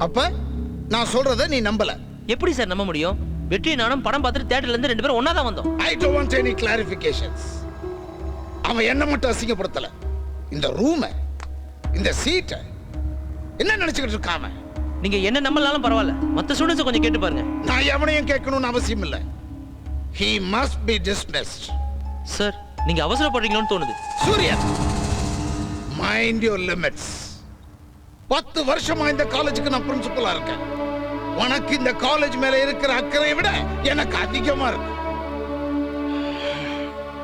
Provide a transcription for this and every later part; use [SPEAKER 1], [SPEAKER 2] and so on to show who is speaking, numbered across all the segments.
[SPEAKER 1] அப்ப நான் சொல்றத நீ நம்பல.
[SPEAKER 2] எப்படி சார் நம்ப முடியும்? வெற்றி நானும் படம் பார்த்துட்டு தியேட்டர்ல இருந்து 2 பேரும் ஒண்ணா தான் வந்தோம்.
[SPEAKER 1] I don't want any clarifications. அவன் என்ன மட்டும் அசிங்கப்படுத்தல. இந்த ரூமை, இந்த சீட்டை என்ன நினைச்சுக்கிட்டு இருக்காம?
[SPEAKER 2] நீங்க என்ன நம்பலாலும் பரவாயில்ல, மத்த ஸ்டூடண்ட்ஸ் கொஞ்சம் கேட்டு பாருங்க.
[SPEAKER 1] நான் எவனையும் கேட்கணும்னு அவசியம் இல்லை. He must be dismissed.
[SPEAKER 2] Sir, நீங்க அவசரப்படுறீங்களோன்னு தோணுது.
[SPEAKER 1] சூரியன், மைண்ட் யுவர் லிமிட்ஸ். 10 வருஷமா இந்த காலேஜுக்கு நான் பிரின்சிபலா இருக்கேன். உனக்கு இந்த காலேஜ் மேல இருக்கிற அக்கறையை விட எனக்கு அதிகமா இருக்கு.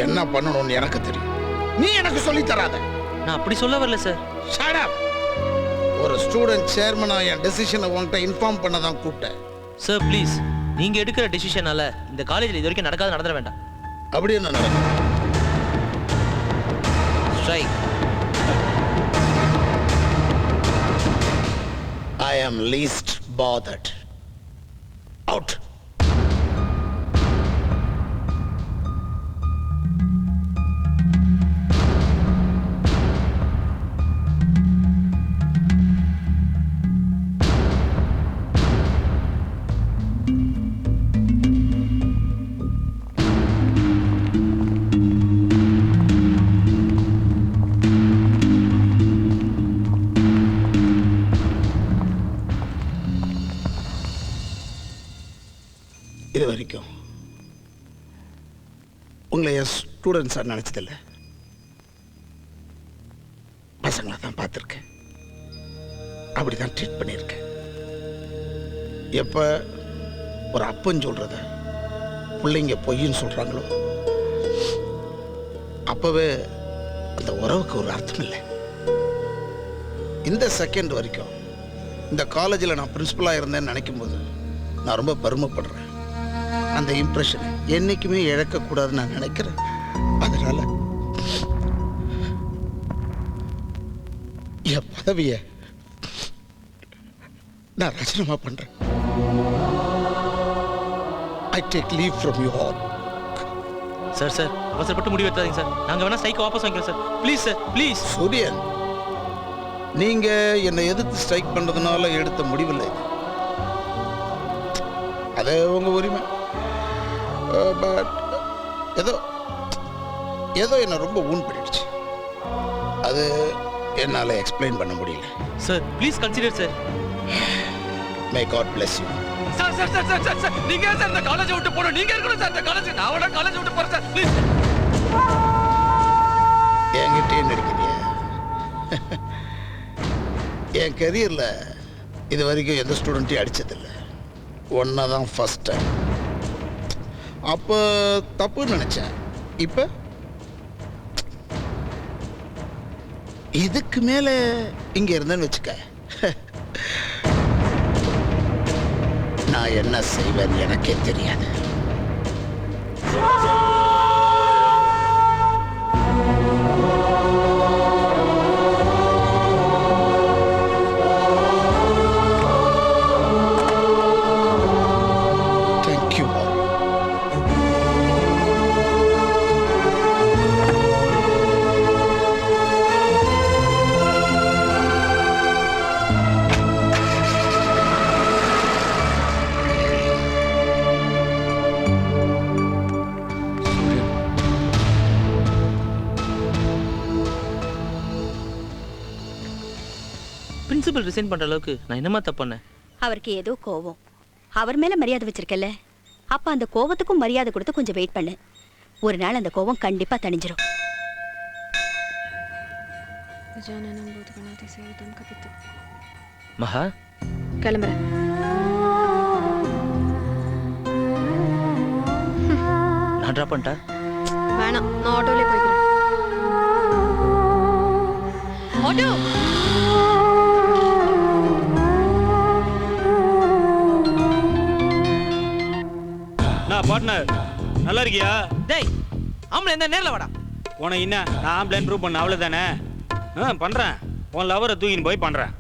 [SPEAKER 1] என்ன பண்ணணும்னு எனக்கு தெரியும். நீ எனக்கு சொல்லி தராத.
[SPEAKER 2] நான் அப்படி சொல்ல வரல சார்.
[SPEAKER 1] Shut up. ஒரு ஸ்டூடெண்ட் சேர்மனா என் டெசிஷனை உன்கிட்ட இன்ஃபார்ம் பண்ண தான் கூப்பிட்டேன்.
[SPEAKER 2] சார் ப்ளீஸ், நீங்க எடுக்கிற டெசிஷனால இந்த காலேஜ்ல இது வரைக்கும் நடந்துட வேண்டாம்.
[SPEAKER 1] அப்படி என்ன நடக்கும்?
[SPEAKER 2] Strike.
[SPEAKER 1] I am least bothered. Out. இது வரைக்கும் உங்களை என் ஸ்டூடெண்ட்ஸாக நினச்சதில்லை, பசங்களை தான் பார்த்துருக்கேன். அப்படி தான் ட்ரீட் பண்ணியிருக்கேன். எப்போ ஒரு அப்பன்னு சொல்கிறத பிள்ளைங்க பொய்ன்னு சொல்கிறாங்களோ அப்போவே அந்த உறவுக்கு ஒரு அர்த்தம் இல்லை. இந்த செகண்ட் வரைக்கும் இந்த காலேஜில் நான் பிரின்சிபலாக இருந்தேன்னு நினைக்கும் போது நான் ரொம்ப பெருமைப்படுறேன். அந்த இம்ப்ரெஷனை என்னைக்குமே இழக்கக்கூடாதுன்னு நான் நினைக்கிறேன். அதனால என் பதவியை நான் ரச்சனமா பண்றேன். I take leave from you all.
[SPEAKER 2] Sir sir, அவசரப்பட்டு முடிவு எடுத்தாதீங்க சார். நாங்க வேணா ஸ்ட்ரைக் வாபஸ் வாங்கிக்கிறோம் சார். Please sir, please.
[SPEAKER 1] சூரியன், நீங்க என்னை எதிர்த்து ஸ்ட்ரைக் பண்றதுனால எடுத்த முடிவில்லை. அது உங்க உரிமை. பட் ஏதோ என்ன ரொம்ப ஊன் பண்ணிடுச்சு. அது என்னால் எக்ஸ்பிளைன் பண்ண முடியல.
[SPEAKER 2] Sir please consider sir.
[SPEAKER 1] May God bless you.
[SPEAKER 2] Sir sir sir sir sir, நீங்க சார் இந்த காலேஜை விட்டு போறோம். நீங்க இருக்கணும் சார் இந்த காலேஜ். நான் வேணா காலேஜ் விட்டு போறேன் சார், ப்ளீஸ்.
[SPEAKER 1] என்கிட்டே நடிக்கிறியா? என் கரியரில் இது வரைக்கும் எந்த ஸ்டூடெண்ட்டையும் அடித்ததில்லை. ஒன்றா தான் ஃபஸ்ட் டைம். அப்போ தப்புன்னு நினச்சேன். இப்போ இதுக்கு மேலே இங்கே இருந்தேன்னு வச்சுக்க, நான் என்ன செய்வேன் எனக்கே தெரியாது.
[SPEAKER 2] பிரின்சிபல் ரிசைன் பண்ற அளவுக்கு நான் என்னமா தப்பு பண்ணேன்?
[SPEAKER 3] அவருக்கு ஏதோ கோவம். அவர் மேல மரியாதை வச்சிருக்கல, அப்ப அந்த கோவத்துக்கும் மரியாதை கொடுத்து கொஞ்சம் வெயிட் பண்ணு. ஒரு நாள் அந்த கோவம் கண்டிப்பா தணிஞ்சிரும்.
[SPEAKER 2] மகா,
[SPEAKER 4] கிளம்புறேன்.
[SPEAKER 2] நான் டிராப் பண்ணிட்டா?
[SPEAKER 4] வேணாம், நான் ஆட்டோலயே போய்க்கிறேன். ஆட்டோ.
[SPEAKER 5] நான் பார்ட்னர், நல்லா இருக்கியா?
[SPEAKER 2] டேய், ஆம்பளை என்ன நேர்ல வாடா.
[SPEAKER 5] உனக்கு என்ன, நான் ஆம்பளைன்னு ப்ரூவ் பண்ண அவ்வளோதானே? பண்ணுறேன். உன் லவரை தூக்கின்னு போய் பண்ணுறேன்.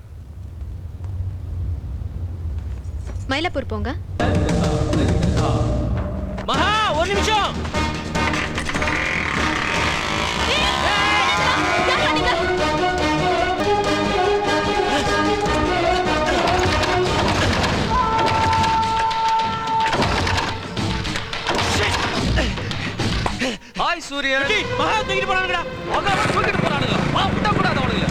[SPEAKER 4] மயிலாப்பூர் போங்க.
[SPEAKER 2] மகா, ஒரு நிமிஷம்.
[SPEAKER 6] சூரியன்
[SPEAKER 2] மகா தூக்கிட்டு போறானுங்கடா.
[SPEAKER 6] மகா தூக்கிட்டு போறானுங்க. வா விட கூடாது அவனுங்க.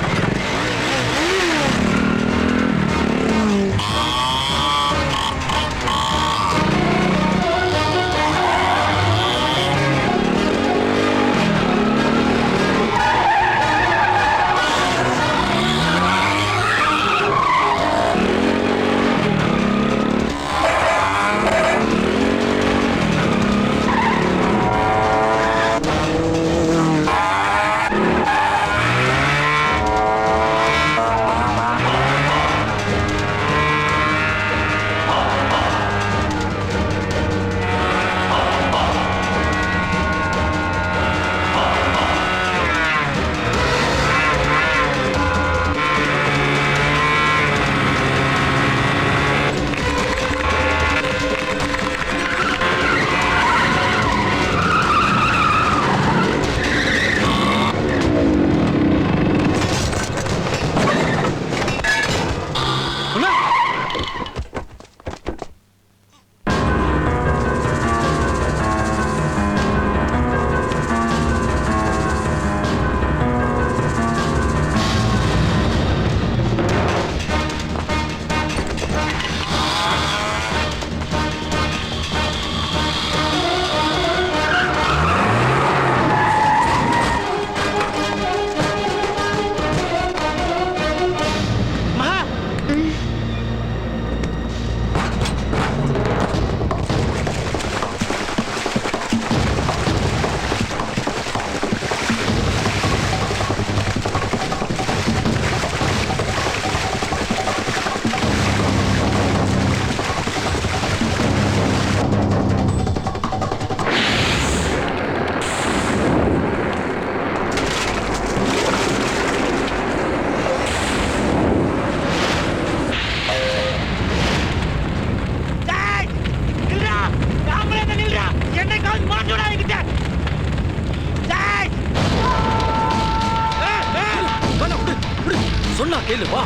[SPEAKER 6] சொன்னா கேளு வா.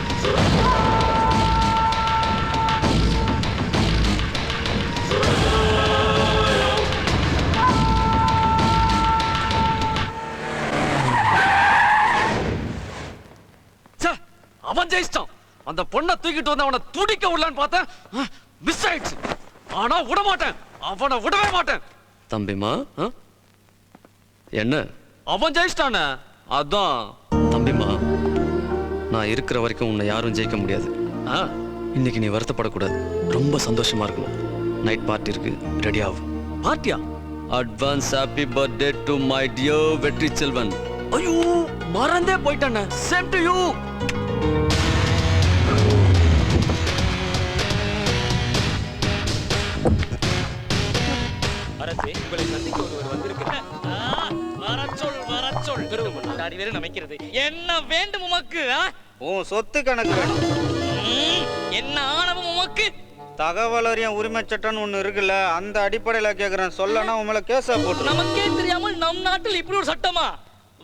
[SPEAKER 6] அவன் ஜெயிச்சிட்டான். அந்த பொண்ணை தூக்கிட்டு வந்து அவனை துடிக்க விடலான்னு பார்த்தேன், மிஸ் ஆயிடுச்சு. ஆனா விட மாட்டேன், அவனை விடவே மாட்டேன்.
[SPEAKER 7] தம்பிமா என்ன
[SPEAKER 6] அவன் ஜெயிச்சிட்டானே அதான்.
[SPEAKER 7] தம்பிமா, நான் இருக்கிற வரைக்கும் உன்னை யாரும் ஜெயிக்க முடியாது. இன்னைக்கு நீ வருத்தப்படக்கூடாது, ரொம்ப சந்தோஷமா இருக்கணும். நைட் பார்ட்டி இருக்கு, ரெடி ஆகும்.
[SPEAKER 6] பார்ட்டியா?
[SPEAKER 7] Advance happy birthday to my dear Vetri Selvan.
[SPEAKER 6] ஐயோ மறந்தே போயிட்டானே. Same to you.
[SPEAKER 2] அரசே, உங்களை சந்திக்க ஒருவர் வந்திருக்கிறார். வரச்சொல் முன்னாடி வேற நமைக்கிறது. என்ன வேண்டும் உமக்கு?
[SPEAKER 5] உன் சொத்து கணக்கு வேணும்.
[SPEAKER 2] என்ன ஆணவம் உமக்கு?
[SPEAKER 5] தகவல் அறியும் உரிமை சட்டம்னு ஒண்ணு இருக்குல்ல, அந்த அடிப்படையில கேக்குறேன். சொல்லனா உங்களை கேஸா போட்டு.
[SPEAKER 2] நமக்கே தெரியாமல் நம் நாட்டில் இப்படி ஒரு சட்டமா?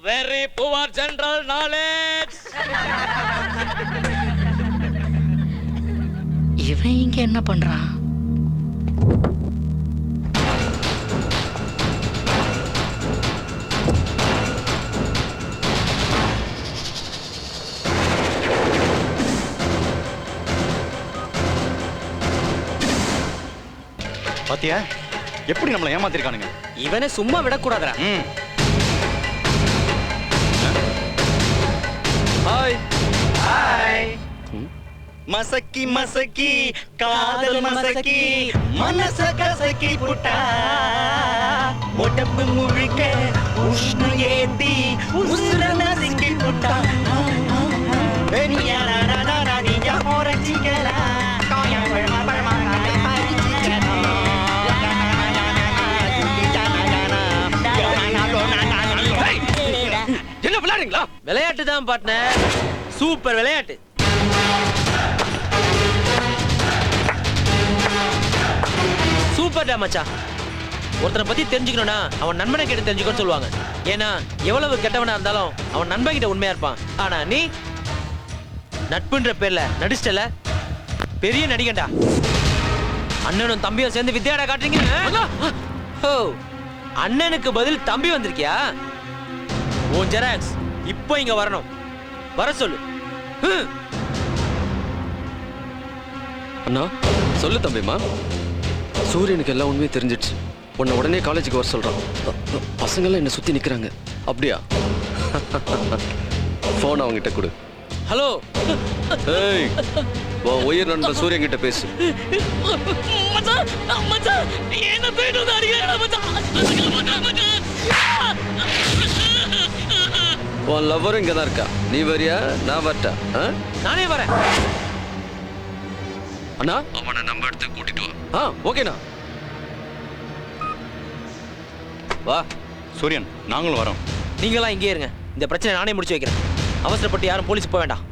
[SPEAKER 2] Very poor general knowledge.
[SPEAKER 8] இவன் இங்க என்ன பண்றான்?
[SPEAKER 9] பாத்தியா எப்படி நம்மளை ஏமாத்திருக்கானுங்க?
[SPEAKER 2] இவனை சும்மா விடக்கூடாதா?
[SPEAKER 7] Hi
[SPEAKER 5] hi. மசக்கி மசக்கி காதல் மசக்கி மனச கசக்கி புட்டா உடம்பு முழுக்க உஷ்ண ஏத்தி உசுர நசுக்கி புட்டா.
[SPEAKER 6] என்ன விளையாடுங்களா?
[SPEAKER 2] விளையாட்டு தான் பார்ட்னர், சூப்பர் விளையாட்டு. சூப்பர்டா மச்சான். ஒருத்தனை பத்தி தெரிஞ்சுக்கணும்னா அவன் நண்பனை கிட்ட தெரிஞ்சுக்கணும்னு சொல்லுவாங்க. ஏன்னா எவ்வளவு கெட்டவனா இருந்தாலும் அவன் நண்பன் கிட்ட உண்மையா இருப்பான். ஆனா நீ நட்புன்ற பேர்ல நடிச்சிட்டல, பெரிய நடிகண்டா. அண்ணனும் தம்பியும் சேர்ந்து வித்தியாடா காட்டுறீங்க. ஓ அண்ணனுக்கு பதில் தம்பி வந்திருக்கியா? உன் ஜெராக்ஸ் இப்போ இங்க வரணும். வர சொல்லு.
[SPEAKER 7] அண்ணா சொல்லு தம்பிமா. சூரியனுக்கு எல்லா உண்மையும் தெரிஞ்சிடுச்சு. உன்னை உடனே காலேஜுக்கு வர சொல்றான். பசங்கள்லாம் என்னை சுத்தி நிக்கிறாங்க. அப்படியா? போன் அவங்கிட்ட கொடு.
[SPEAKER 2] ஹலோ.
[SPEAKER 7] ஏய், உன் உயிர் நண்பன் சூரியன் கிட்ட பேசு. உன் லவ்வரும் இங்க தான் இருக்கா. நீ வரியா நான் வரட்டா?
[SPEAKER 2] நானே வரேன்.
[SPEAKER 7] அண்ணா அவனை நம்ப எடுத்து கூட்டிட்டு வா. ஓகேண்ணா.
[SPEAKER 9] வா சூரியன், நாங்களும் வரோம்.
[SPEAKER 2] நீங்களாம் இங்கே இருங்க. இந்த பிரச்சனை நானே முடிச்சு வைக்கிறேன். அவசரப்பட்டு யாரும் போலீஸ் போக வேண்டாம்.